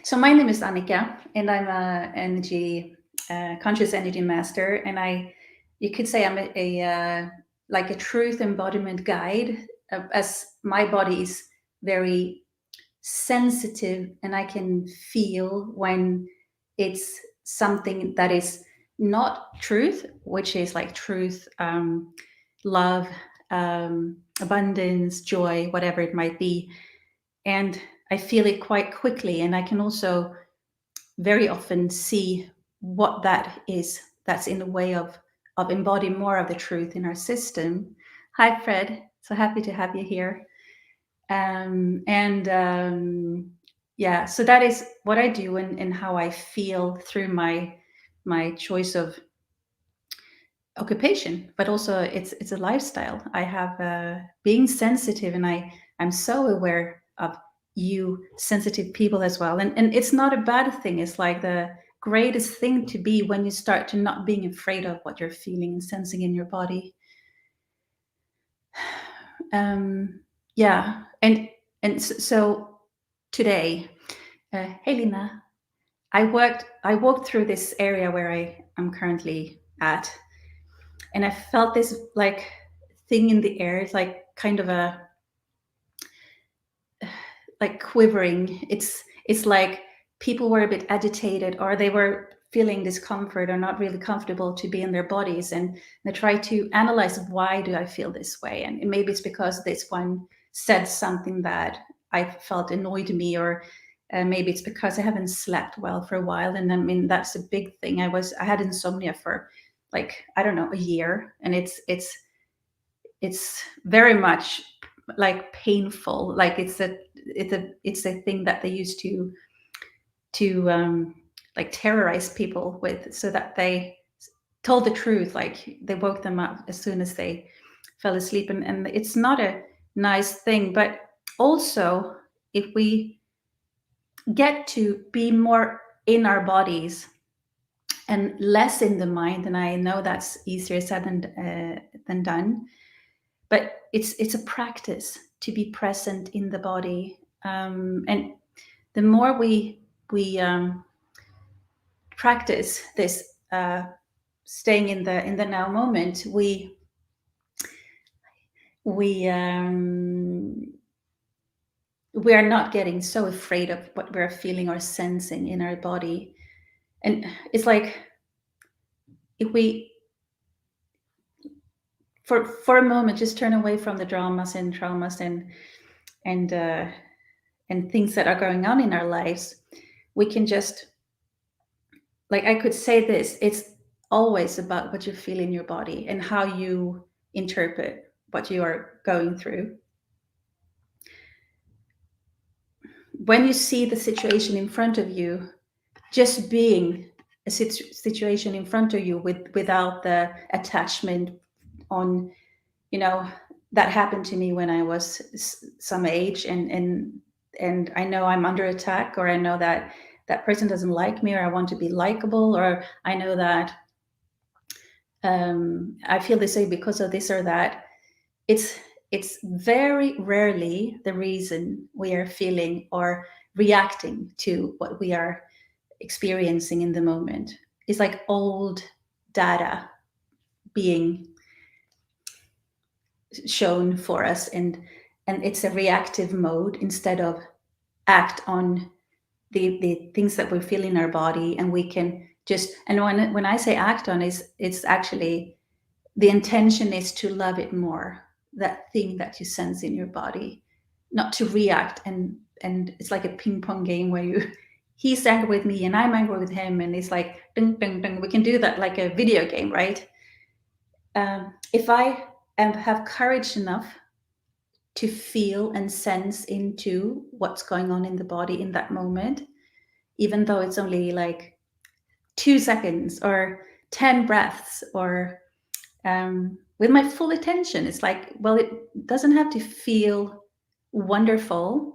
So my name is Annika, and I'm conscious energy master, and you could say I'm like a truth embodiment guide, as my body is very sensitive, and I can feel when it's something that is not truth, which is like truth, love, abundance, joy, whatever it might be, and I feel it quite quickly, and I can also very often see what that is that's in the way of embodying more of the truth in our system. Hi, Fred. So happy to have you here. And yeah, so that is what I do, and how I feel through my choice of occupation, but also it's a lifestyle. I have being sensitive, and I'm so aware of you sensitive people as well, and it's not a bad thing. It's like the greatest thing to be when you start to not being afraid of what you're feeling and sensing in your body. Yeah, and so today, hey Lina, I walked through this area where I am currently at, and I felt this like thing in the air. It's like kind of a like quivering. It's like people were a bit agitated, or they were feeling discomfort, or not really comfortable to be in their bodies, and they try to analyze, why do I feel this way? And maybe it's because this one said something that I felt annoyed me, or maybe it's because I haven't slept well for a while. And I mean, that's a big thing. I had insomnia for, like, I don't know, a year, and it's very much like painful. Like it's a thing that they used to like terrorize people with, so that they told the truth. Like they woke them up as soon as they fell asleep, and it's not a nice thing. But also, if we get to be more in our bodies and less in the mind, and I know that's easier said than done, but it's a practice to be present in the body, and the more we practice this, staying in the now moment, we we are not getting so afraid of what we're feeling or sensing in our body. And it's like, if we for a moment just turn away from the dramas and traumas and and things that are going on in our lives, we can just, like, I could say this, it's always about what you feel in your body and how you interpret what you are going through. When you see the situation in front of you, just being a situation in front of you without the attachment on, you know, that happened to me when I was some age, and I know I'm under attack, or I know that that person doesn't like me, or I want to be likable, or I know that I feel this way because of this or that. It's very rarely the reason we are feeling or reacting to what we are experiencing in the moment. It's like old data being shown for us, and it's a reactive mode instead of act on the things that we feel in our body. And we can just, and when I say act on, is it's actually, the intention is to love it more, that thing that you sense in your body, not to react. And it's like a ping pong game where you he's angry with me and I'm angry with him, and it's like ding ding ding. We can do that like a video game, right? If I have courage enough to feel and sense into what's going on in the body in that moment, even though it's only like 2 seconds or 10 breaths, or with my full attention, it's like, well, it doesn't have to feel wonderful,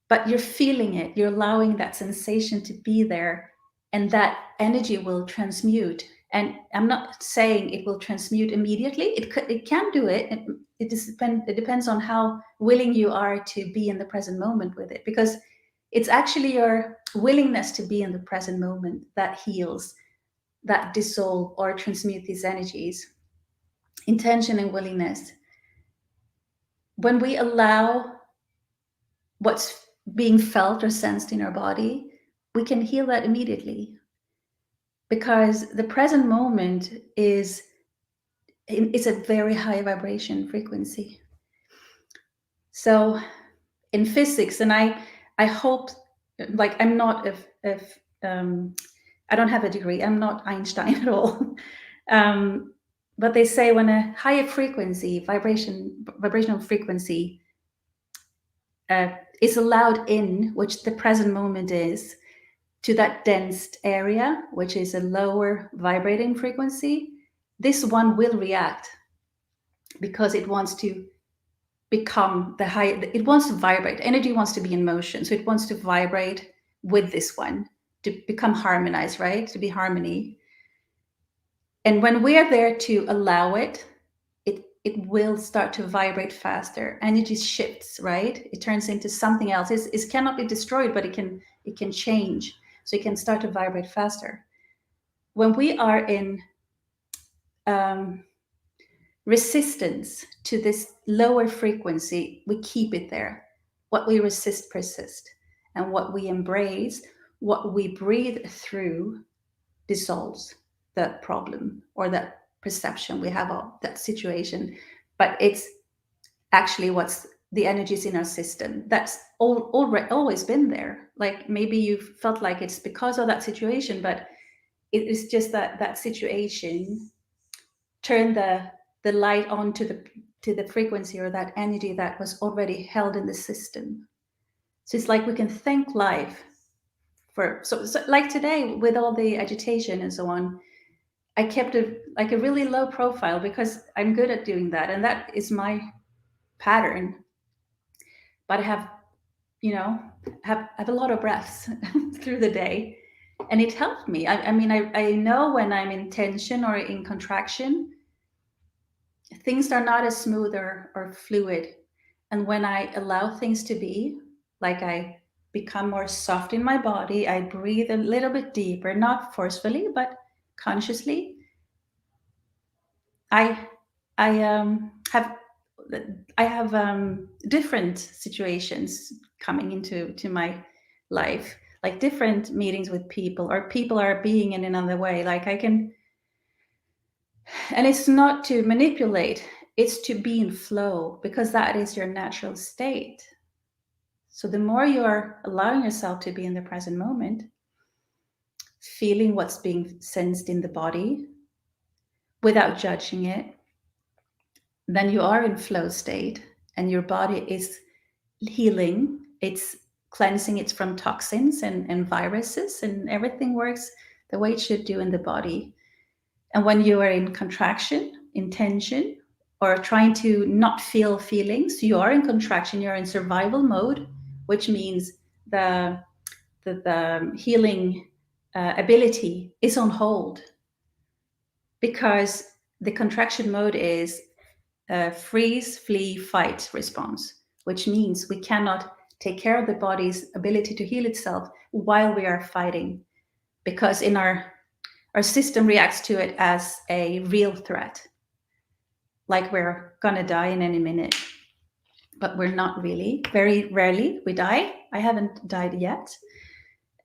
but you're feeling it, you're allowing that sensation to be there, and that energy will transmute. And I'm not saying it will transmute immediately. It can do it. It depends on how willing you are to be in the present moment with it. Because It's actually your willingness to be in the present moment that heals, that dissolve or transmute these energies. Intention and willingness. When we allow what's being felt or sensed in our body, we can heal that immediately. Because the present moment is it's a very high vibration frequency. So in physics, and I hope, like, I'm not if I don't have a degree, I'm not Einstein at all. But they say when a higher frequency, vibrational frequency is allowed in, which the present moment is, to that dense area, which is a lower vibrating frequency, this one will react because it wants to become the high, it wants to vibrate. Energy wants to be in motion. So it wants to vibrate with this one to become harmonized, right? To be harmony. And when we are there to allow it, it will start to vibrate faster. Energy shifts, right? It turns into something else. It cannot be destroyed, but it can change. So it can start to vibrate faster. When we are in resistance to this lower frequency, we keep it there. What we resist persists, and what we embrace, what we breathe through, dissolves the problem or that perception we have of that situation. But it's actually what's the energies in our system that's always been there. Like maybe you felt like it's because of that situation, but it is just that situation turned the light on to the frequency or that energy that was already held in the system. So it's like we can thank life for so like today with all the agitation and so on. I kept a really low profile because I'm good at doing that, and that is my pattern. But I have, have a lot of breaths through the day, and it helped me. I mean, I know when I'm in tension or in contraction, things are not as smooth or fluid. And when I allow things to be, like I become more soft in my body, I breathe a little bit deeper, not forcefully, but consciously. I I have different situations coming into my life, like different meetings with people, or people are being in another way. Like I can, and it's not to manipulate, it's to be in flow because that is your natural state. So the more you are allowing yourself to be in the present moment, feeling what's being sensed in the body without judging it, then you are in flow state and your body is healing. It's cleansing it from toxins and viruses, and everything works the way it should do in the body. And when you are in contraction, in tension, or trying to not feel feelings, you are in contraction, you're in survival mode, which means the healing ability is on hold because the contraction mode is freeze, flee, fight response, which means we cannot take care of the body's ability to heal itself while we are fighting, because in our system reacts to it as a real threat, like we're gonna die in any minute. But we're not really. Very rarely we die. I haven't died yet.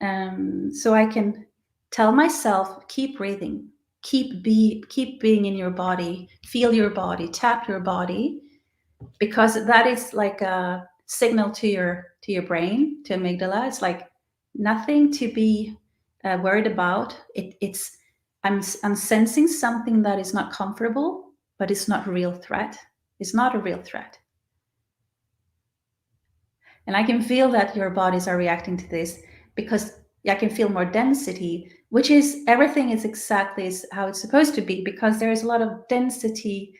So I can tell myself, keep breathing, keep being in your body, feel your body, tap your body, because that is like a signal to your brain, to amygdala. It's like nothing to be worried about. It's I'm sensing something that is not comfortable, but it's not a real threat. It's not a real threat. And I can feel that your bodies are reacting to this because I can feel more density, which is everything is exactly how it's supposed to be, because there is a lot of density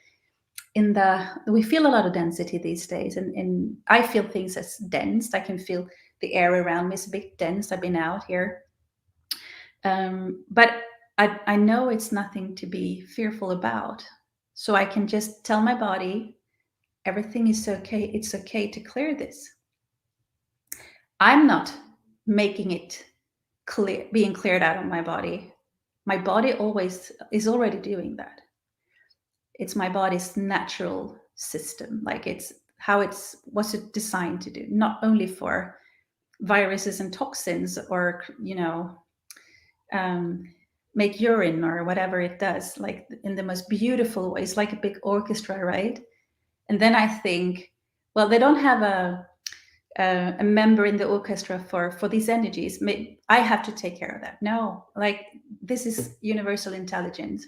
we feel a lot of density these days, and I feel things as dense. I can feel the air around me is a bit dense. I've been out here. But I know it's nothing to be fearful about. So I can just tell my body, everything is okay. It's okay to clear this. I'm not making it clear, being cleared out of my body. My body always is already doing that. It's my body's natural system. Like it's how it's what's it designed to do, not only for viruses and toxins or um, make urine or whatever it does, like in the most beautiful ways, like a big orchestra, right? And then I think, well, they don't have a member in the orchestra for these energies. I have to take care of that. No, like this is universal intelligence.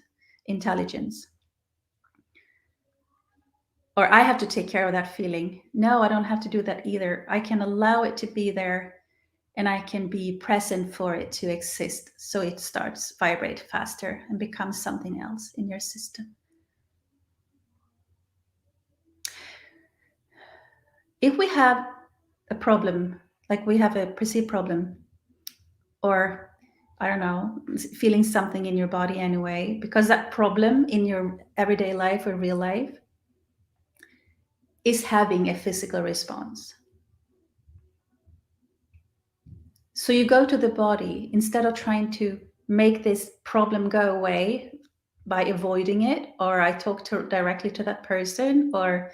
Or I have to take care of that feeling. No, I don't have to do that either. I can allow it to be there, and I can be present for it to exist, so it starts vibrate faster and becomes something else in your system. If we have a problem, like we have a perceived problem, or I don't know, feeling something in your body anyway, because that problem in your everyday life or real life is having a physical response. So you go to the body instead of trying to make this problem go away by avoiding it, or I talk directly to that person, or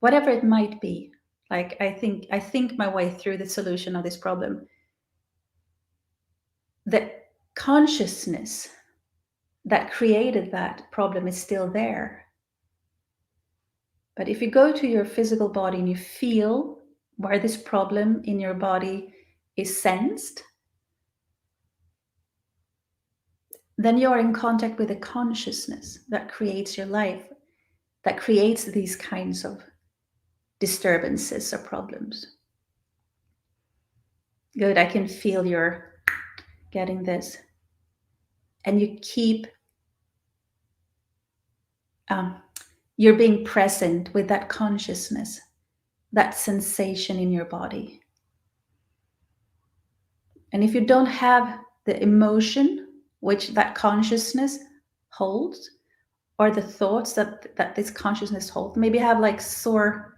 whatever it might be. Like I think my way through the solution of this problem. The consciousness that created that problem is still there. But if you go to your physical body and you feel where this problem in your body is sensed, then you're in contact with the consciousness that creates your life, that creates these kinds of disturbances or problems. Good, I can feel you're getting this. And you keep, you're being present with that consciousness, that sensation in your body. And if you don't have the emotion which that consciousness holds, or the thoughts that this consciousness holds, maybe have like a sore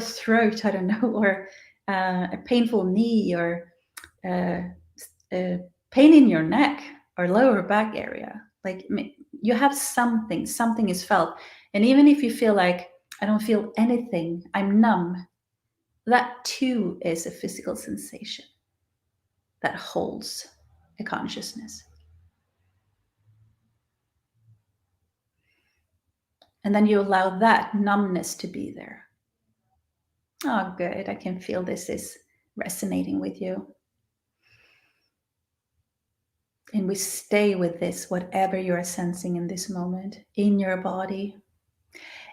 throat, I don't know, or a painful knee, or pain in your neck or lower back area. Like you have something is felt. And even if you feel like, I don't feel anything, I'm numb, that too is a physical sensation that holds a consciousness. And then you allow that numbness to be there. Oh, good. I can feel this is resonating with you. And we stay with this, whatever you are sensing in this moment, in your body.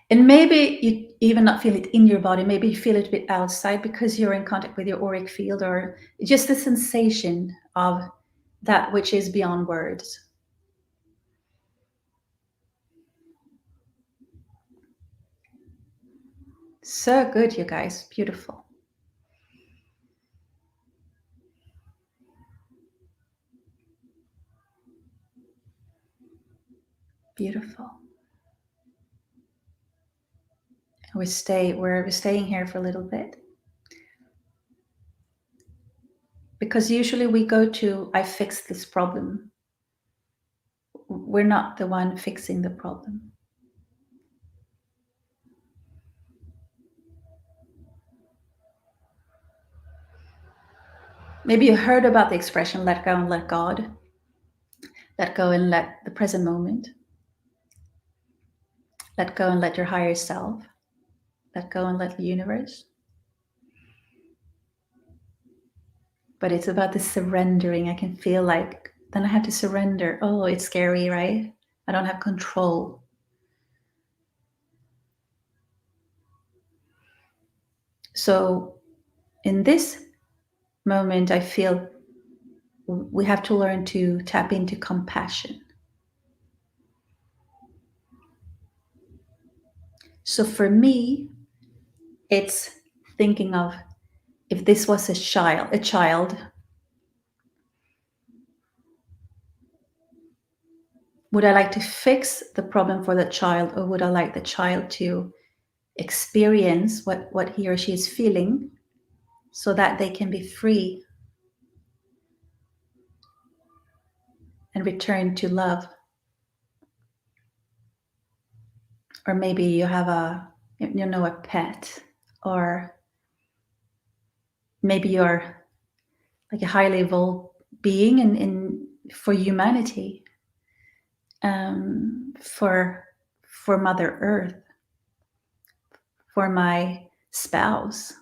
And maybe you even not feel it in your body, maybe you feel it a bit outside because you're in contact with your auric field, or just the sensation of that which is beyond words. So good, you guys. Beautiful. Beautiful. We're staying here for a little bit. Because usually we go to, I fixed this problem. We're not the one fixing the problem. Maybe you heard about the expression, let go and let God. Let go and let the present moment. Let go and let your higher self. Let go and let the universe. But it's about the surrendering. I can feel like, then I have to surrender. Oh, it's scary, right? I don't have control. So in this moment, I feel we have to learn to tap into compassion. So for me, it's thinking of, if this was a child, would I like to fix the problem for the child, or would I like the child to experience what he or she is feeling so that they can be free and return to love. Or maybe you have a pet, or maybe you're like a highly evolved being in for humanity, for Mother Earth, for my spouse.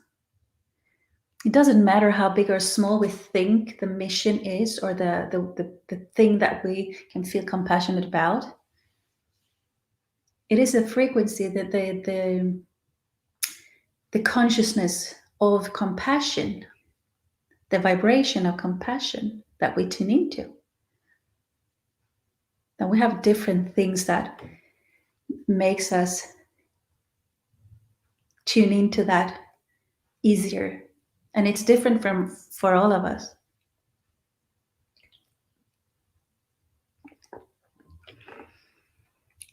It doesn't matter how big or small we think the mission is, or the thing that we can feel compassionate about. It is a frequency, that the consciousness of compassion, the vibration of compassion that we tune into. And we have different things that makes us tune into that easier. And it's different for all of us.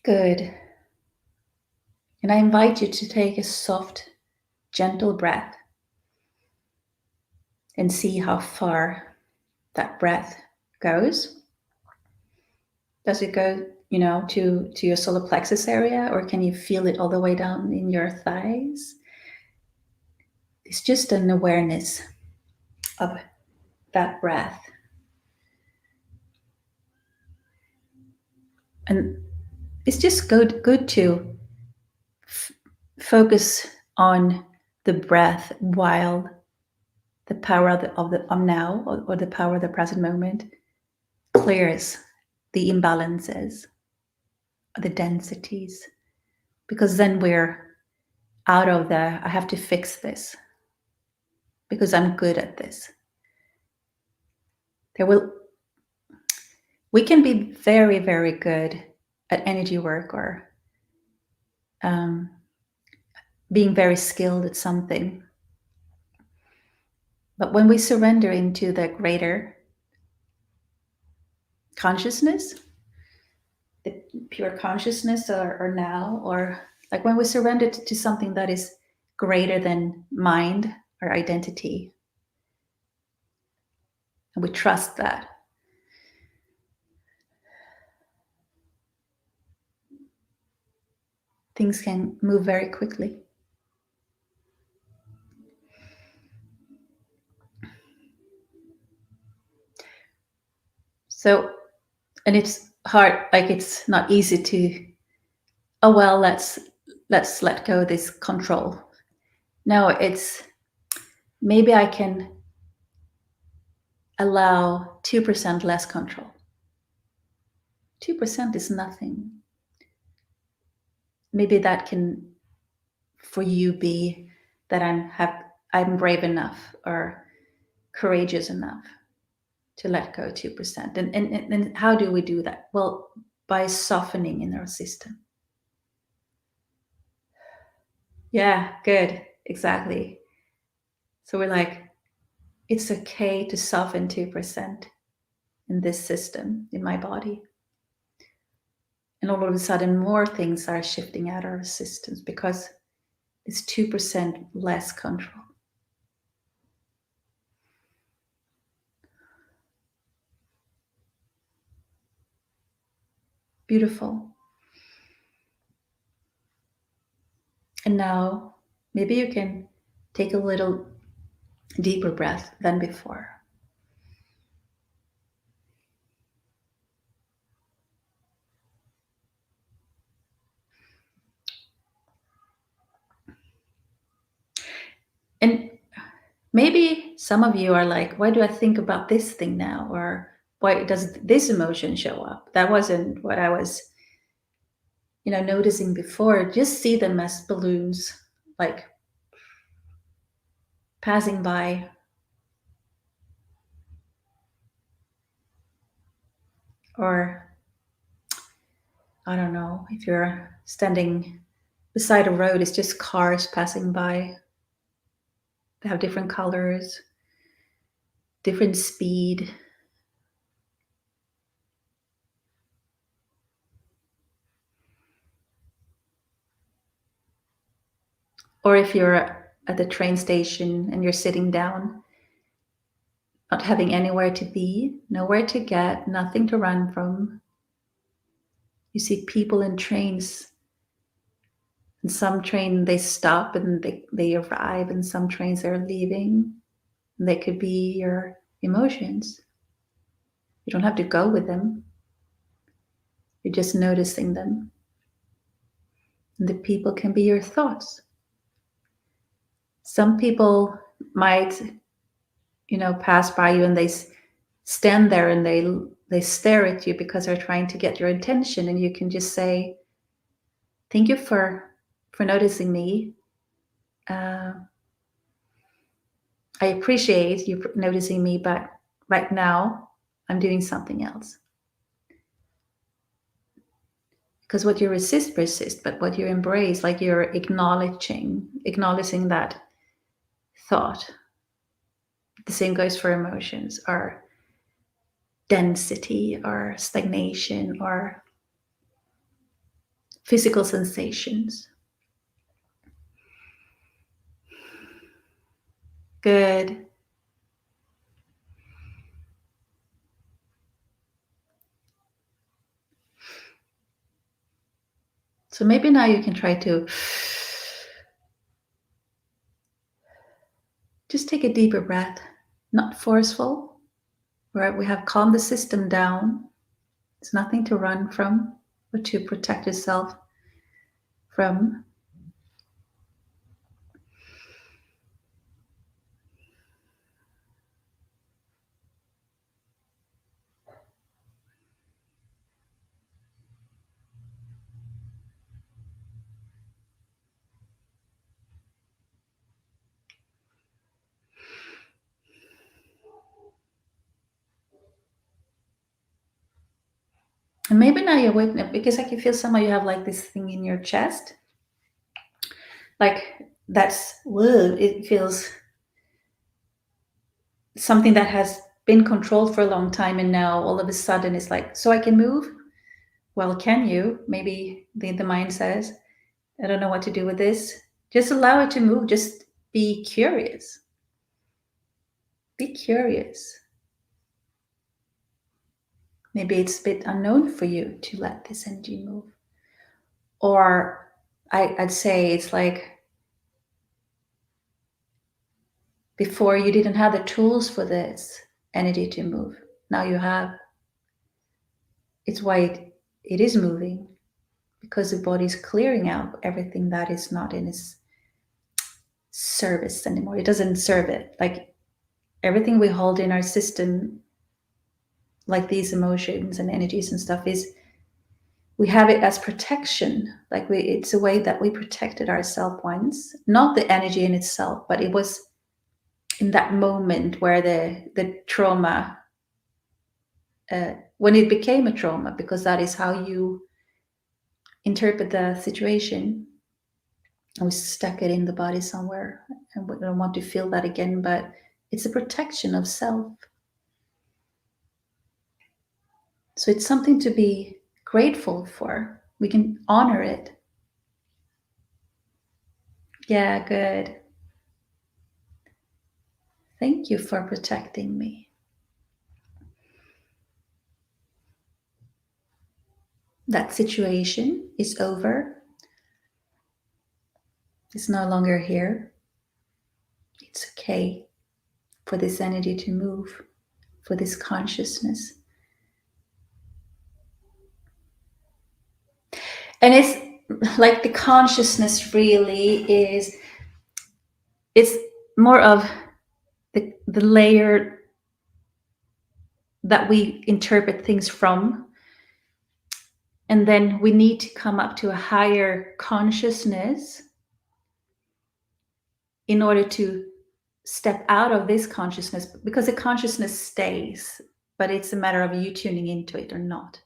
Good. And I invite you to take a soft, gentle breath and see how far that breath goes. Does it go, to your solar plexus area, or can you feel it all the way down in your thighs? It's just an awareness of that breath. And it's just good to focus on the breath while the power of now, or the power of the present moment, clears the imbalances, the densities, because then we're out of the I have to fix this because I'm good at this. We can be very, very good at energy work, or being very skilled at something. But when we surrender into the greater consciousness, the pure consciousness, or now, or like when we surrender to something that is greater than mind or identity, and we trust that, things can move very quickly. So, and it's hard, like it's not easy to, oh well, let's let go of this control. No, it's maybe I can allow 2% less control. 2% is nothing. Maybe that can, for you, be that I'm brave enough or courageous enough to let go 2%. And how do we do that? Well, by softening in our system. Yeah, good. Exactly. So we're like, it's okay to soften 2% in this system, in my body. And all of a sudden, more things are shifting out our systems because it's 2% less control. Beautiful. And now, maybe you can take a little deeper breath than before. And maybe some of you are like, why do I think about this thing now? Or why does this emotion show up? That wasn't what I was, noticing before. Just see them as balloons, like passing by. Or, I don't know, if you're standing beside a road, it's just cars passing by. They have different colors, different speed. Or if you're at the train station and you're sitting down, not having anywhere to be, nowhere to get, nothing to run from. You see people in trains. In some train they stop and they arrive, and some trains are leaving. And they could be your emotions. You don't have to go with them. You're just noticing them. And the people can be your thoughts. Some people might, pass by you and they stand there and they stare at you because they're trying to get your attention, and you can just say, "Thank you for noticing me. Uh, I appreciate you noticing me, but right now I'm doing something else." Because what you resist persists, but what you embrace, like you're acknowledging that thought. The same goes for emotions, or density, or stagnation, or physical sensations. Good. So maybe now you can try to just take a deeper breath, not forceful, where we have calmed the system down. It's nothing to run from, but to protect yourself from. And maybe now you're waking up because like you feel somehow you have like this thing in your chest. Like that's whoa, it feels something that has been controlled for a long time, and now all of a sudden it's like, so I can move? Well, can you? Maybe the mind says, I don't know what to do with this. Just allow it to move. Just be curious. Be curious. Maybe it's a bit unknown for you to let this energy move. Or I'd say it's like before you didn't have the tools for this energy to move. Now you have. It's why it is moving, because the body is clearing out everything that is not in its service anymore. It doesn't serve it. Like everything we hold in our system, like these emotions and energies and stuff, is we have it as protection. Like it's a way that we protected ourselves once. Not the energy in itself, but it was in that moment where the trauma, when it became a trauma, because that is how you interpret the situation. And we stuck it in the body somewhere, and we don't want to feel that again. But it's a protection of self. So it's something to be grateful for. We can honor it. Yeah, good. Thank you for protecting me. That situation is over. It's no longer here. It's okay for this energy to move, for this consciousness. And it's like the consciousness really is, it's more of the layer that we interpret things from. And then we need to come up to a higher consciousness in order to step out of this consciousness, because the consciousness stays, but it's a matter of you tuning into it or not.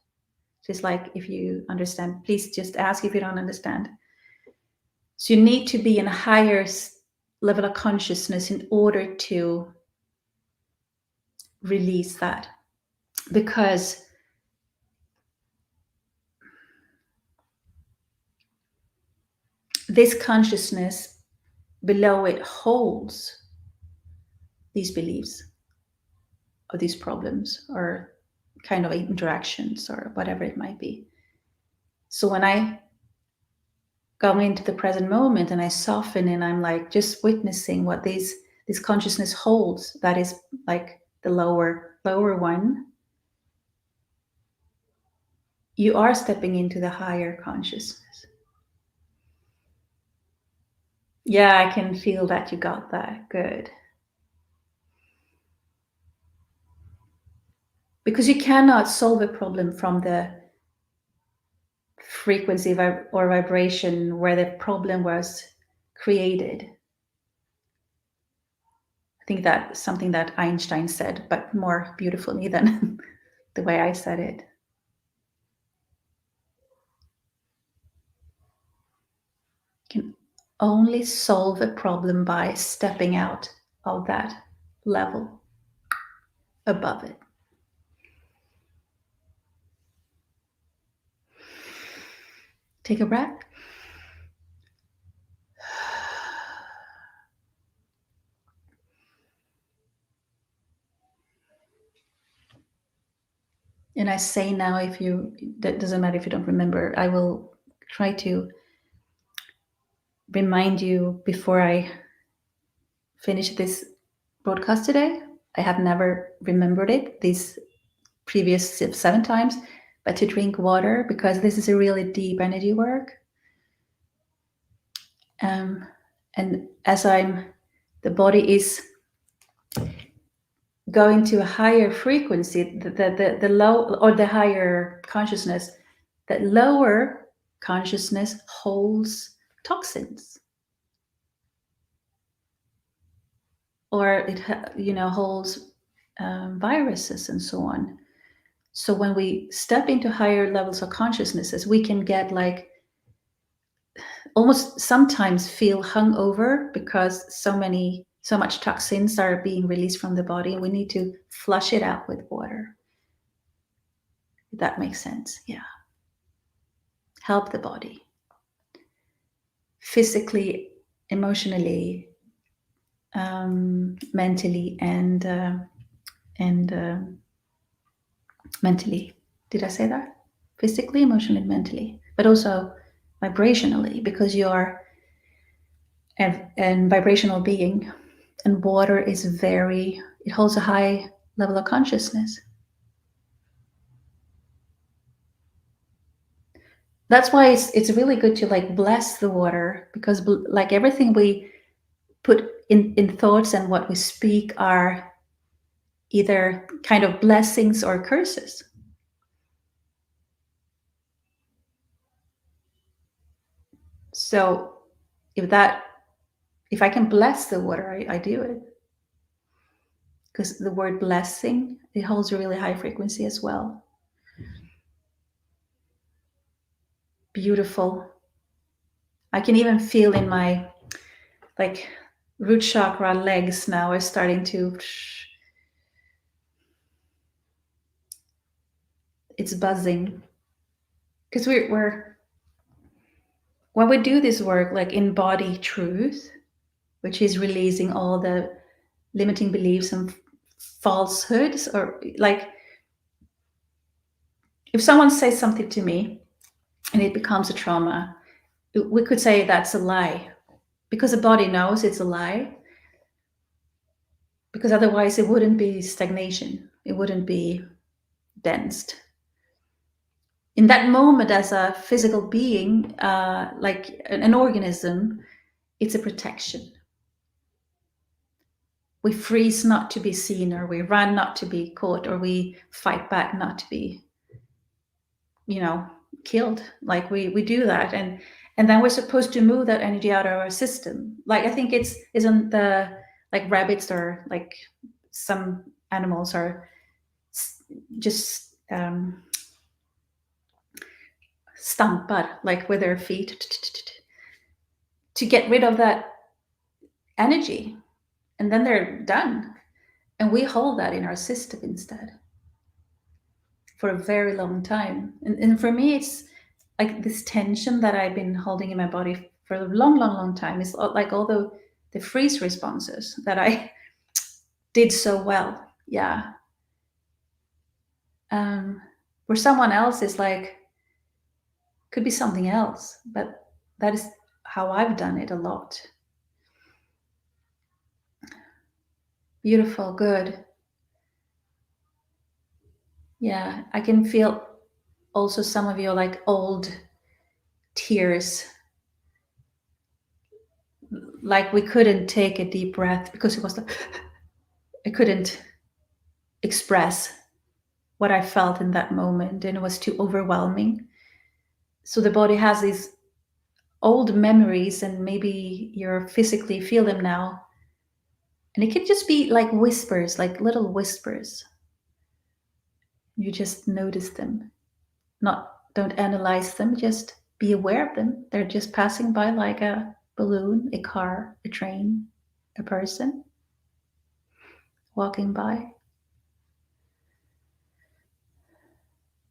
So it's like, if you understand, please just ask if you don't understand. So you need to be in a higher level of consciousness in order to release that, because this consciousness below it holds these beliefs. of these problems or kind of interactions or whatever it might be. So when I go into the present moment and I soften and I'm like just witnessing what this consciousness holds, that is like the lower one, you are stepping into the higher consciousness. Yeah, I can feel that you got that. Good. Because you cannot solve a problem from the frequency or vibration where the problem was created. I think that's something that Einstein said, but more beautifully than the way I said it. You can only solve a problem by stepping out of that level above it. Take a breath. And I say now, that doesn't matter if you don't remember, I will try to remind you before I finish this broadcast today. I have never remembered it these previous 7 times, but to drink water, because this is a really deep energy work. And as the body is going to a higher frequency, the low or the higher consciousness, that lower consciousness holds toxins, or it holds viruses and so on. So when we step into higher levels of consciousnesses, we can get like almost sometimes feel hungover because so much toxins are being released from the body, and we need to flush it out with water. If that makes sense. Yeah. Help the body physically, emotionally, mentally, and mentally. Did I say that? Physically, emotionally, mentally, but also vibrationally, because you are a vibrational being, and water is it holds a high level of consciousness. That's why it's really good to like bless the water, because like everything we put in thoughts and what we speak are either kind of blessings or curses. So if I can bless the water, I do it, because the word blessing, it holds a really high frequency as well. Beautiful. I can even feel in my like root chakra legs now are starting to, it's buzzing, because we're when we do this work, like embody truth, which is releasing all the limiting beliefs and falsehoods, or like if someone says something to me and it becomes a trauma, we could say that's a lie, because the body knows it's a lie, because otherwise it wouldn't be stagnation, it wouldn't be densed. In that moment, as a physical being, like an organism, it's a protection. We freeze not to be seen, or we run not to be caught, or we fight back not to be, killed. Like we do that, and then we're supposed to move that energy out of our system. Like I think isn't the like rabbits, or like some animals are just stampar like with their feet to get rid of that energy, and then they're done. And we hold that in our system instead for a very long time. And for me, it's like this tension that I've been holding in my body for a long time. Is like all the freeze responses that I did so well. Yeah. where someone else is like, could be something else, but that is how I've done it a lot. Beautiful, good. Yeah, I can feel also some of your like old tears, like we couldn't take a deep breath because it was like I couldn't express what I felt in that moment, and it was too overwhelming. So the body has these old memories, and maybe you physically feel them now, and it can just be like whispers, like little whispers. You just notice them, not don't analyze them, just be aware of them. They're just passing by like a balloon, a car, a train, a person walking by.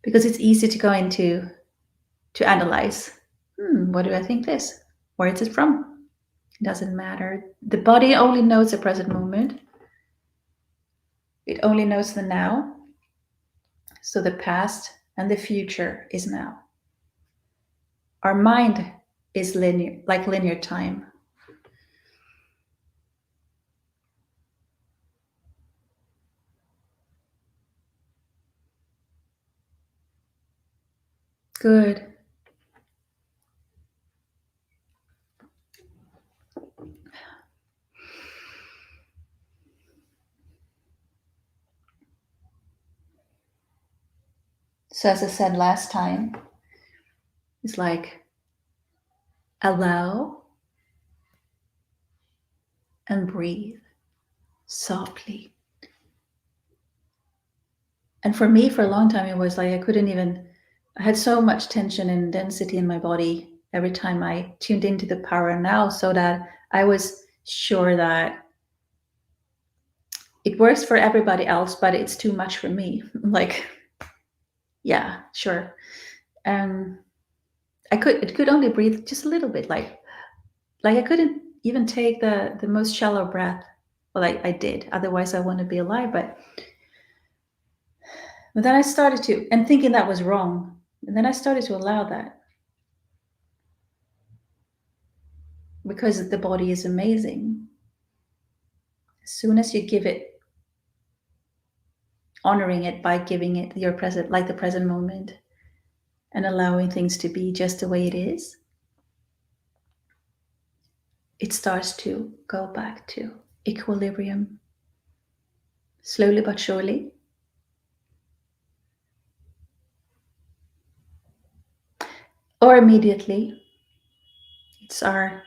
Because it's easy to go into to analyze. What do I think this? Where is it from? It doesn't matter. The body only knows the present moment. It only knows the now. So the past and the future is now. Our mind is linear, like linear time. Good. So as I said last time, it's like allow and breathe softly. And for me, for a long time, it was like I had so much tension and density in my body every time I tuned into the power now, so that I was sure that it works for everybody else, but it's too much for me. Like, yeah, sure. Um, it could only breathe just a little bit, like I couldn't even take the most shallow breath. Well, I did, otherwise I wouldn't be alive. But then I started to, and thinking that was wrong, and then I started to allow that, because the body is amazing. As soon as you give it, honoring it by giving it your present, like the present moment, and allowing things to be just the way it is, it starts to go back to equilibrium, slowly but surely. Or immediately. It's our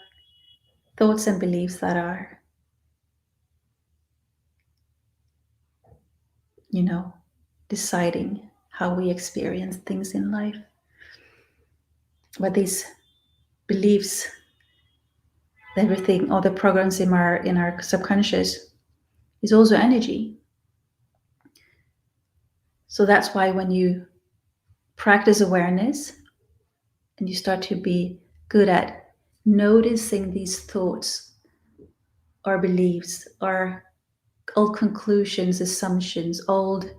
thoughts and beliefs that are, you know, deciding how we experience things in life. But these beliefs, everything, all the programs in our subconscious is also energy. So that's why when you practice awareness and you start to be good at noticing these thoughts or beliefs or old conclusions, assumptions, old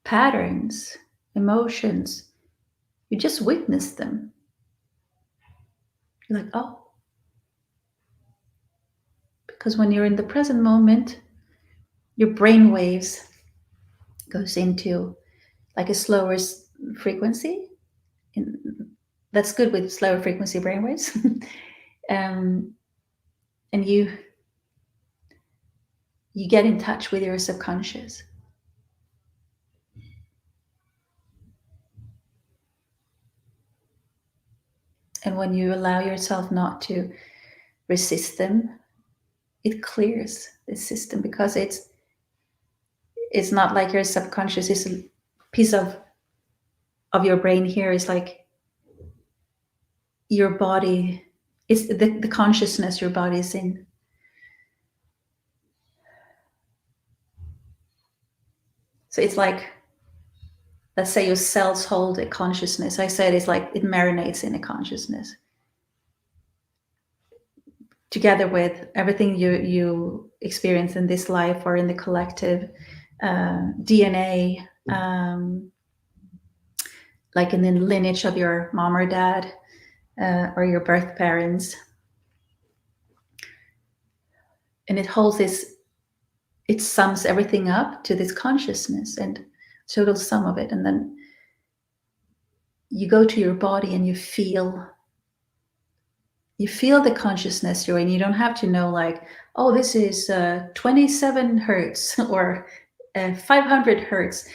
patterns, emotions, you just witness them. You're like, oh, because when you're in the present moment, your brain waves goes into like a slower frequency. That's good with slower frequency brainwaves. um, and you get in touch with your subconscious. And when you allow yourself not to resist them, it clears the system, because it's not like your subconscious is a piece of your brain here. Is like your body is the consciousness your body is in. So it's like, let's say your cells hold a consciousness. I said it's like it marinates in a consciousness. together with everything you experience in this life or in the collective DNA, like in the lineage of your mom or dad or your birth parents. And it holds this, it sums everything up to this consciousness and total sum of it. And then you go to your body and you feel the consciousness you're in. You don't have to know like, oh, this is 27 hertz or 500 hertz.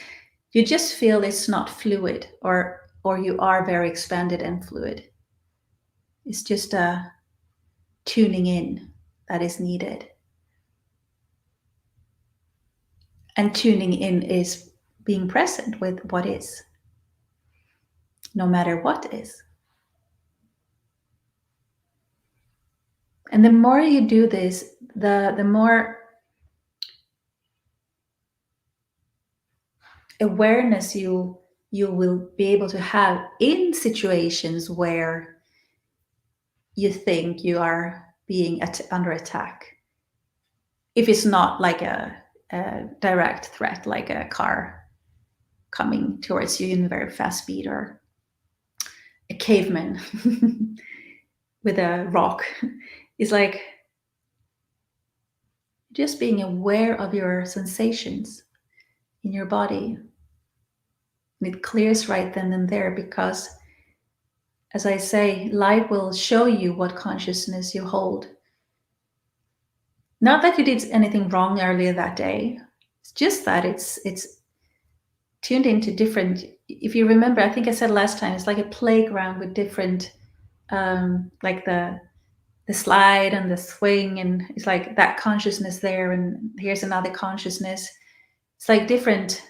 You just feel it's not fluid, or you are very expanded and fluid. It's just a tuning in that is needed. And tuning in is being present with what is, no matter what is. And the more you do this, the more awareness you will be able to have in situations where you think you are being under attack. If it's not like a direct threat, like a car coming towards you in very fast speed, or a caveman with a rock. It's like just being aware of your sensations in your body. And it clears right then and there, because, as I say, life will show you what consciousness you hold. Not that you did anything wrong earlier that day. It's just that it's tuned into different. If you remember, I think I said last time, it's like a playground with different, like the slide and the swing, and it's like that consciousness there, and here's another consciousness. It's like different,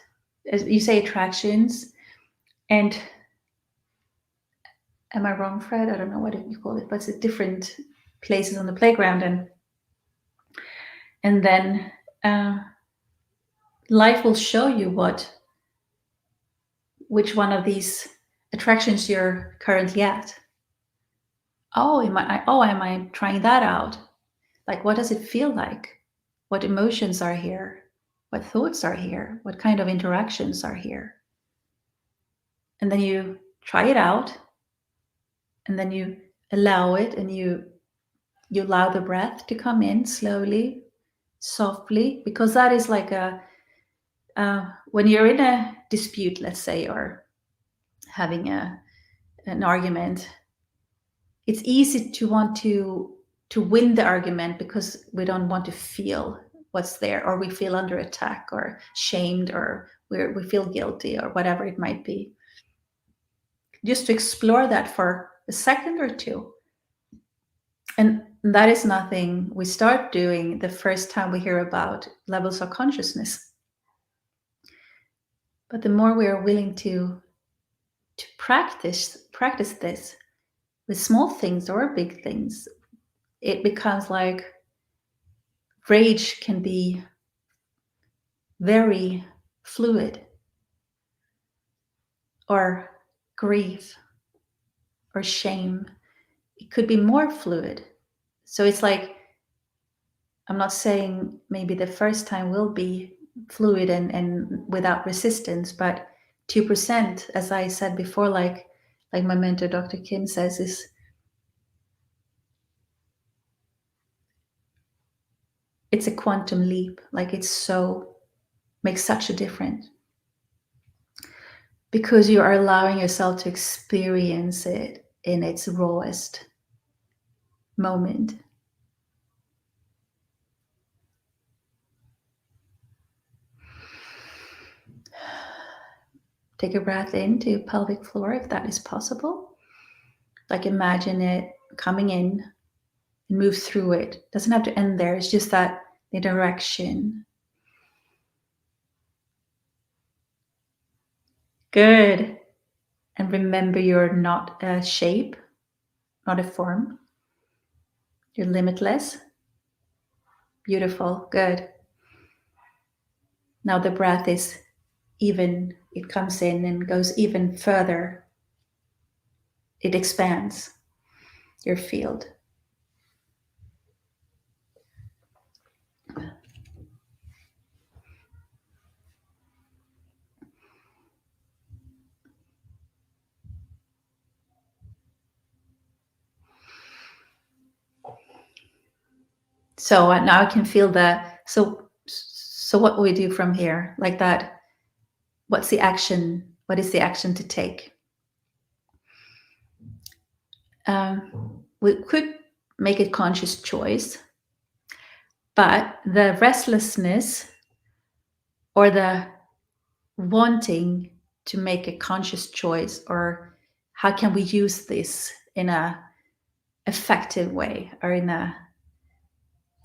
as you say, attractions. And am I wrong, Fred? I don't know what you call it, but it's different places on the playground, and then life will show you which one of these attractions you're currently at. Oh, am I trying that out? Like, what does it feel like? What emotions are here? What thoughts are here? What kind of interactions are here? And then you try it out, and then you allow it, and you allow the breath to come in slowly, softly, because that is like when you're in a dispute, let's say, or having an argument, it's easy to want to win the argument because we don't want to feel what's there, or we feel under attack or shamed, or we feel guilty, or whatever it might be. Just to explore that for a second or two. And that is nothing we start doing the first time we hear about levels of consciousness. But the more we are willing to practice this with small things or big things, it becomes like rage can be very fluid, or grief or shame, it could be more fluid. So it's like, I'm not saying maybe the first time will be fluid and without resistance, but 2%, as I said before, like my mentor Dr. Kim says, is it's a quantum leap. Like, it's so makes such a difference, because you are allowing yourself to experience it in its rawest moment. Take a breath into pelvic floor if that is possible. Like, imagine it coming in and move through it. It doesn't have to end there. It's just that the direction. Good. And remember, you're not a shape, not a form. You're limitless. Beautiful. Good. Now the breath is even, it comes in and goes even further. It expands your field. So now I can feel that. So what will we do from here? Like that, what's the action? What is the action to take? We could make a conscious choice, but the restlessness or the wanting to make a conscious choice, or how can we use this in a effective way or in a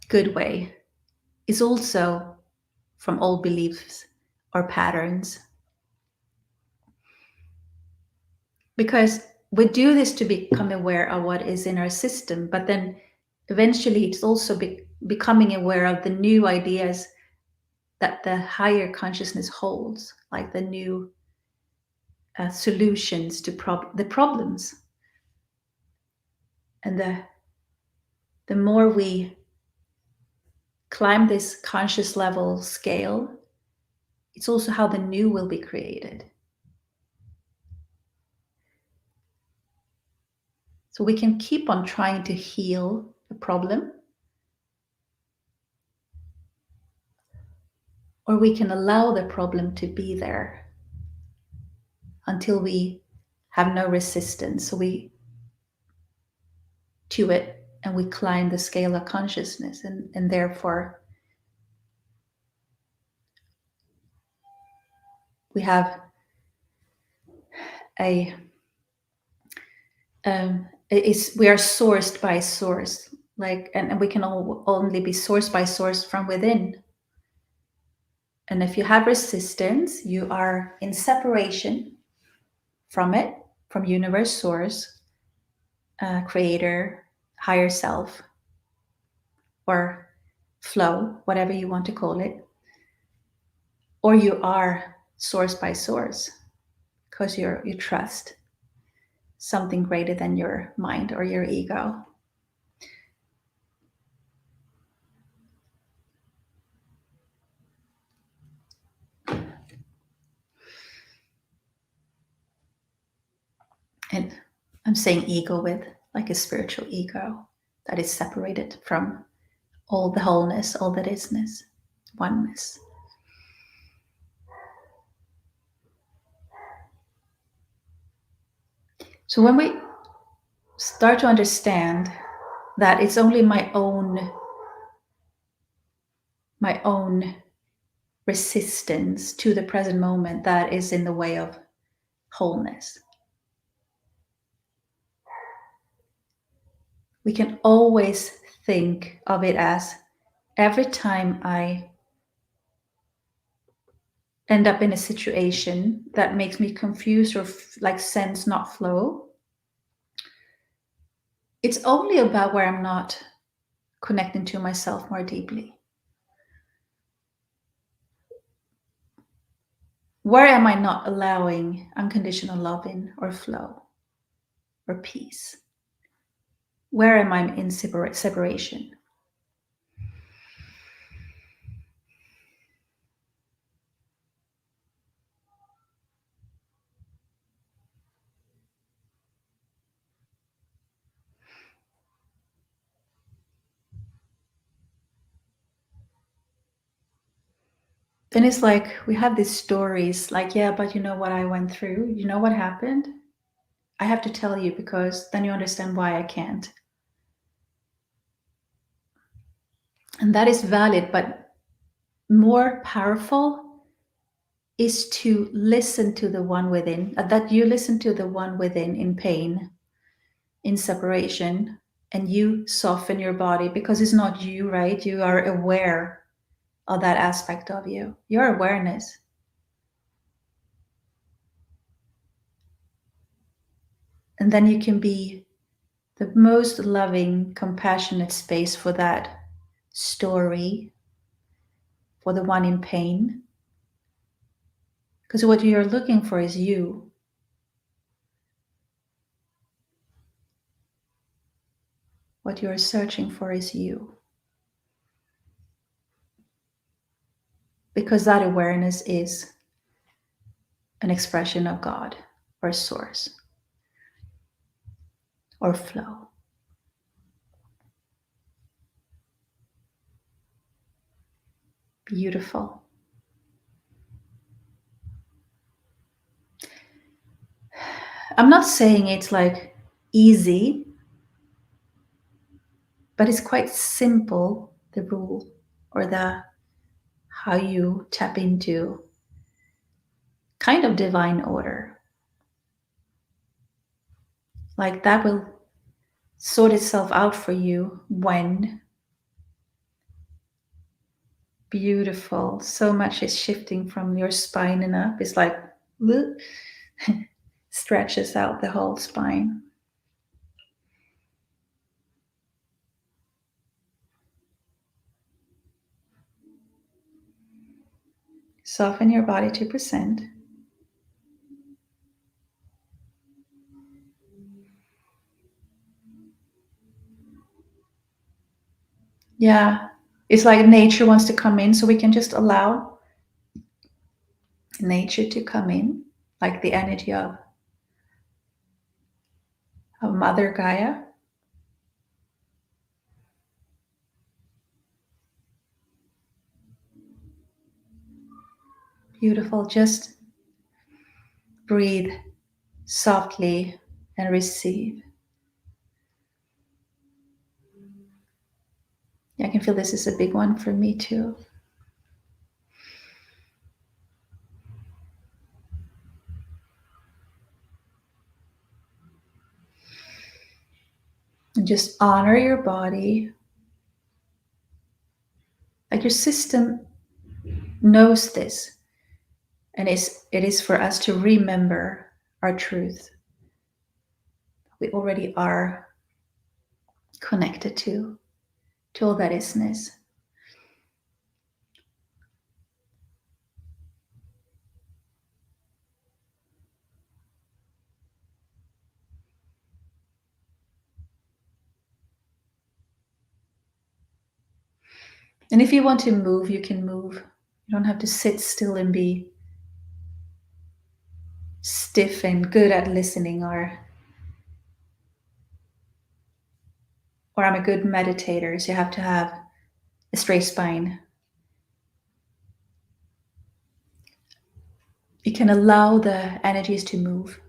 good way, is also from old beliefs or patterns. Because we do this to become aware of what is in our system, but then eventually it's also becoming aware of the new ideas that the higher consciousness holds, like the new solutions to the problems. And the more we climb this conscious level scale, it's also how the new will be created. So we can keep on trying to heal the problem, or we can allow the problem to be there until we have no resistance. So we to it, and we climb the scale of consciousness, and therefore we have a we are sourced by source, like, and we can only be sourced by source from within. And if you have resistance, you are in separation from it, from universe source, creator, higher self, or flow, whatever you want to call it. Or you are source by source because you trust something greater than your mind or your ego. And I'm saying ego with like a spiritual ego that is separated from all the wholeness, all that isness, oneness. So when we start to understand that it's only my own resistance to the present moment that is in the way of wholeness, we can always think of it as every time I end up in a situation that makes me confused or like sense not flow, it's only about where I'm not connecting to myself more deeply. Where am I not allowing unconditional love in, or flow, or peace? Where am I in separation? Then it's like we have these stories like, yeah, but you know what I went through? You know what happened? I have to tell you because then you understand why I can't. And that is valid, but more powerful is to listen to the one within, that you listen to the one within in pain, in separation, and you soften your body because it's not you, right? You are aware of that aspect of you, your awareness. And then you can be the most loving, compassionate space for that story, for the one in pain. Because what you're looking for is you. What you're searching for is you. Because that awareness is an expression of God or source or flow. Beautiful. I'm not saying it's like easy, but it's quite simple, the rule or the how you tap into kind of divine order. Like that will sort itself out for you when beautiful. So much is shifting from your spine and up. It's like whoop, stretches out the whole spine. Soften your body 2%. Yeah. It's like nature wants to come in, so we can just allow nature to come in, like the energy of Mother Gaia. Beautiful. Just breathe softly and receive. Yeah, I can feel this is a big one for me too. And just honor your body. Like your system knows this. And it is for us to remember our truth. We already are connected to all that isness. And if you want to move, you can move. You don't have to sit still and be stiff and good at listening, or I'm a good meditator, so you have to have a straight spine. You can allow the energies to move.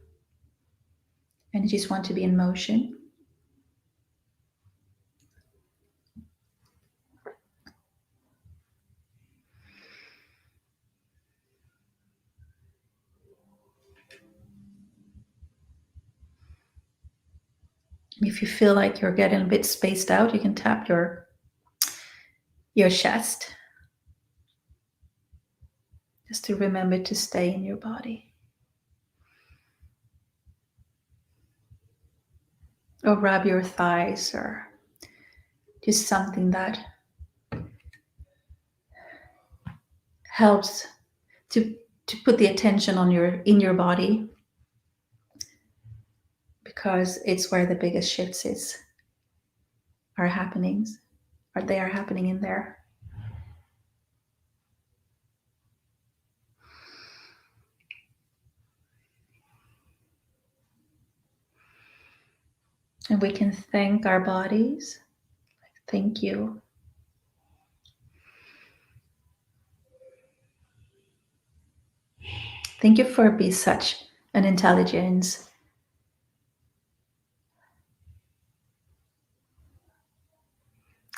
Energies want to be in motion. If you feel like you're getting a bit spaced out, you can tap your chest just to remember to stay in your body. Or rub your thighs, or just something that helps to put the attention on in your body, because it's where the biggest shifts are happenings, or they are happening in there. And we can thank our bodies. Thank you. Thank you for being such an intelligence.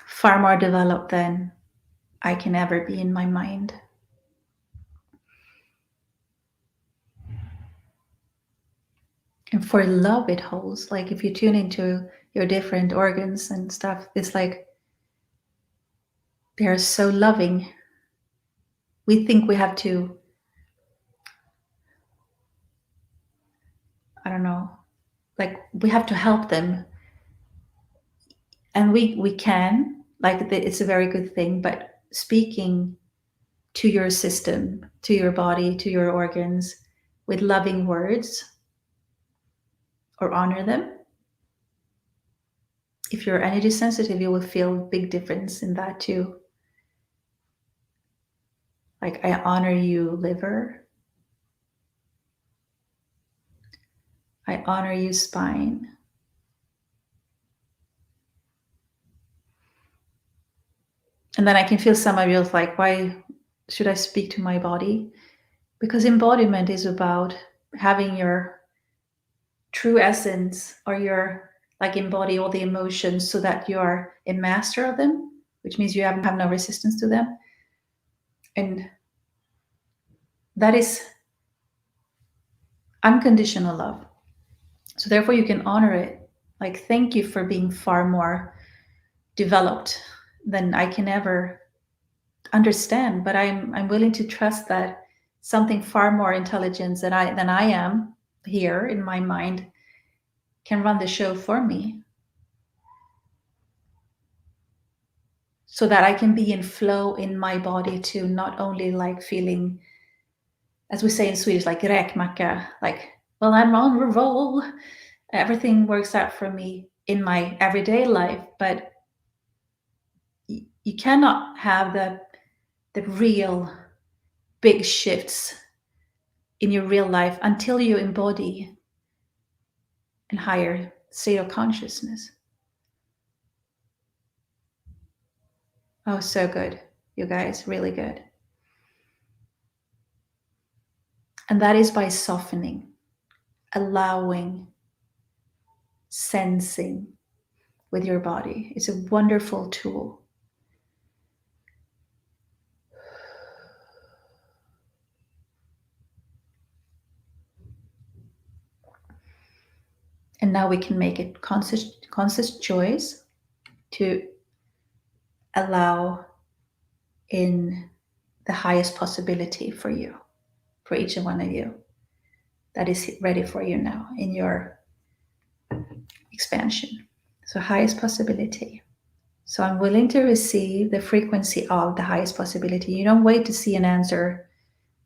Far more developed than I can ever be in my mind. And for love it holds. Like if you tune into your different organs and stuff, it's like they're so loving. We think we have to, I don't know, like we have to help them. And we can, like it's a very good thing, but speaking to your system, to your body, to your organs with loving words, or honor them. If you're energy sensitive, you will feel a big difference in that too. Like, I honor you, liver. I honor you, spine. And then I can feel some of you like, why should I speak to my body? Because embodiment is about having your true essence, or your like embody all the emotions so that you are a master of them, which means you have no resistance to them. And that is unconditional love. So therefore you can honor it. Like, thank you for being far more developed than I can ever understand, but I'm willing to trust that something far more intelligent than I am here in my mind can run the show for me, so that I can be in flow in my body too, not only like feeling, as we say in Swedish, like räkmacka, like, well, I'm on a roll. Everything works out for me in my everyday life, but you cannot have the real big shifts in your real life until you embody a higher state of consciousness. Oh, so good, you guys, really good. And that is by softening, allowing, sensing with your body. It's a wonderful tool. And now we can make it conscious choice to allow in the highest possibility for you, for each and one of you, that is ready for you now in your expansion. So highest possibility. So I'm willing to receive the frequency of the highest possibility. You don't wait to see an answer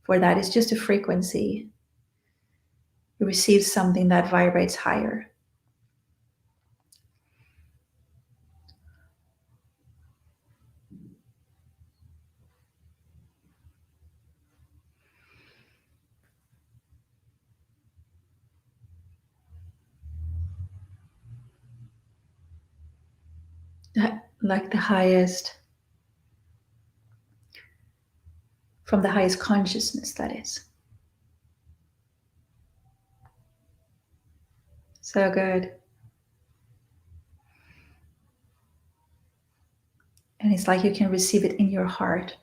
for that. It's just a frequency. You receive something that vibrates higher. Like the highest, from the highest consciousness, that is. So good. And it's like you can receive it in your heart.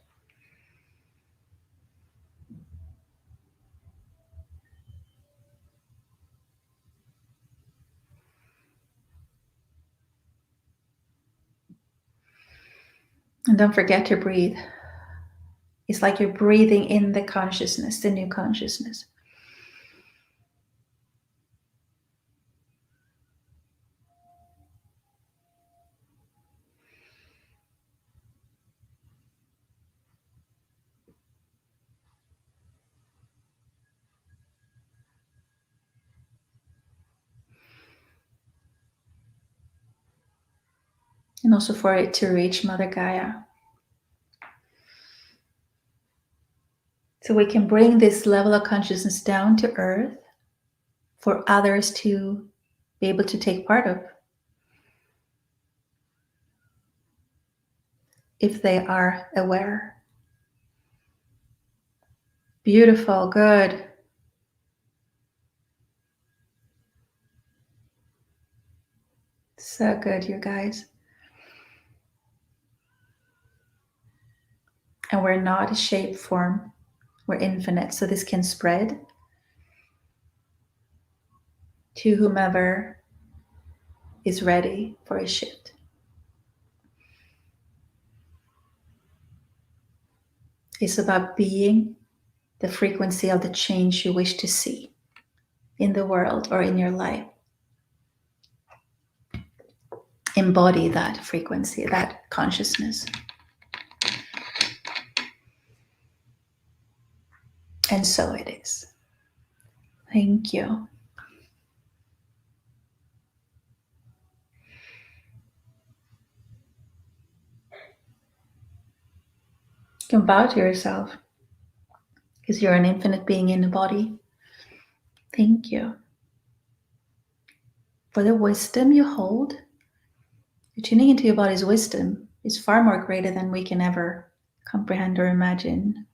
And don't forget to breathe. It's like you're breathing in the consciousness, the new consciousness. And also for it to reach Mother Gaia. So we can bring this level of consciousness down to earth for others to be able to take part of, if they are aware. Beautiful, good. So good, you guys. And we're not a shape form, we're infinite. So this can spread to whomever is ready for a shift. It's about being the frequency of the change you wish to see in the world or in your life. Embody that frequency, that consciousness. And so it is. Thank you. You can bow to yourself because you're an infinite being in the body. Thank you for the wisdom you hold. You're tuning into your body's wisdom is far more greater than we can ever comprehend or imagine.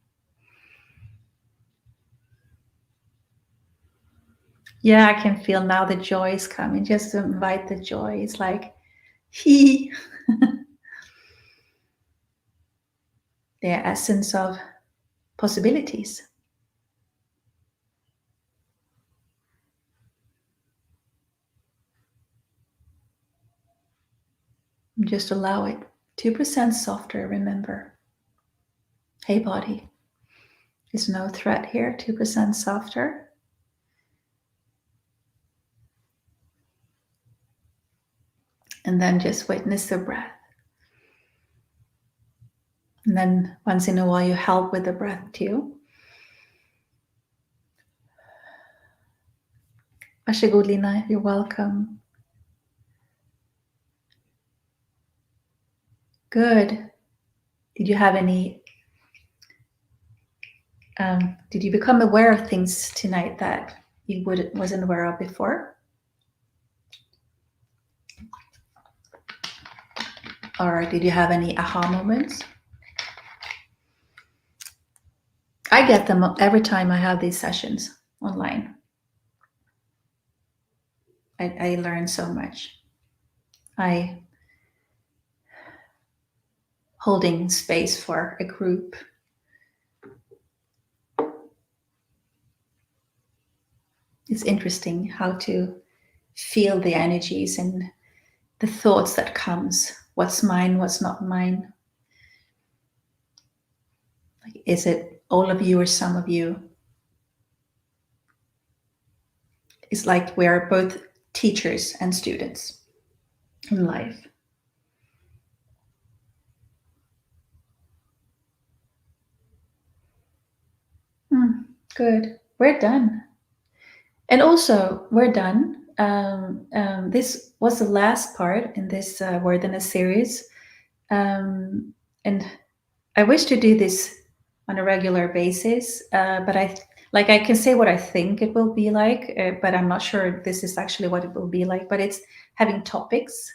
Yeah, I can feel now the joy is coming. Just to invite the joy. It's like, he, the essence of possibilities. Just allow it. 2% softer, remember. Hey, body. There's no threat here. 2% softer. And then just witness the breath. And then once in a while, you help with the breath too. Varsågod Lina, you're welcome. Good. Did you have any, did you become aware of things tonight that you wasn't aware of before? Or did you have any aha moments? I get them every time I have these sessions online. I learn so much. Holding space for a group. It's interesting how to feel the energies and the thoughts that comes. What's mine, what's not mine? Like, is it all of you or some of you? It's like we're both teachers and students in life. Good. We're done. And also, we're done. This was the last part in this Worthiness series. And I wish to do this on a regular basis, but I can say what I think it will be like, but I'm not sure this is actually what it will be like. But it's having topics,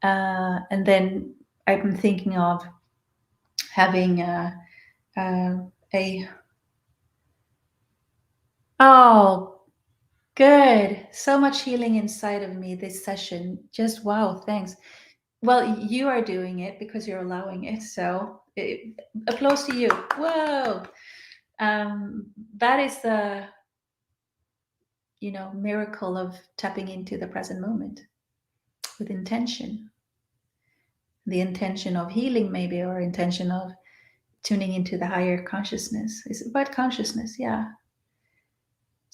and then I've been thinking of having a oh, good, so much healing inside of me this session. Just wow, thanks. Well, you are doing it because you're allowing it. So applause to you. Whoa. That is the miracle of tapping into the present moment with intention, the intention of healing maybe, or intention of tuning into the higher consciousness. It's about consciousness. Yeah.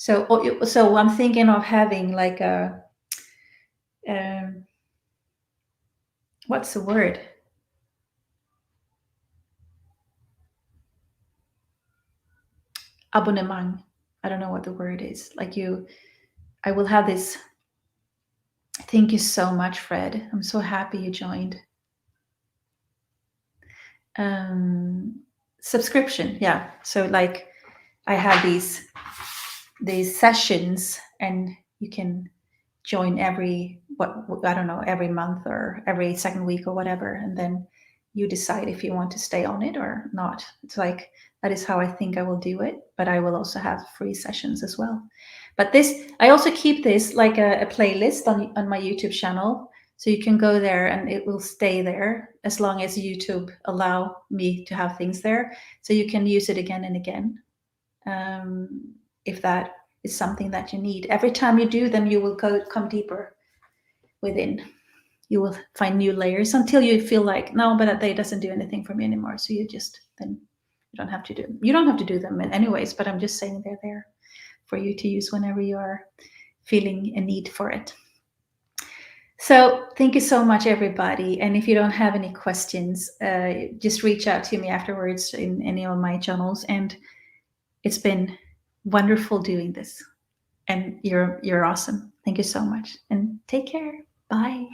So I'm thinking of having like a what's the word, abonnement. I don't know what the word is. I will have this. Thank you so much, Fred. I'm so happy you joined. Subscription, yeah. So like I have these sessions, and you can join every month or every second week or whatever, and then you decide if you want to stay on it or not. It's like that is how I think I will do it, but I will also have free sessions as well. But this, I also keep this like a playlist on my YouTube channel, so you can go there and it will stay there as long as YouTube allow me to have things there, so you can use it again and again, if that is something that you need. Every time you do them, you will come deeper within. You will find new layers until you feel like, no, but they doesn't do anything for me anymore. So you don't have to do them anyways, but I'm just saying they're there for you to use whenever you are feeling a need for it. So thank you so much, everybody. And if you don't have any questions, just reach out to me afterwards in any of my channels. And it's been wonderful doing this. And you're awesome. Thank you so much. And take care. Bye.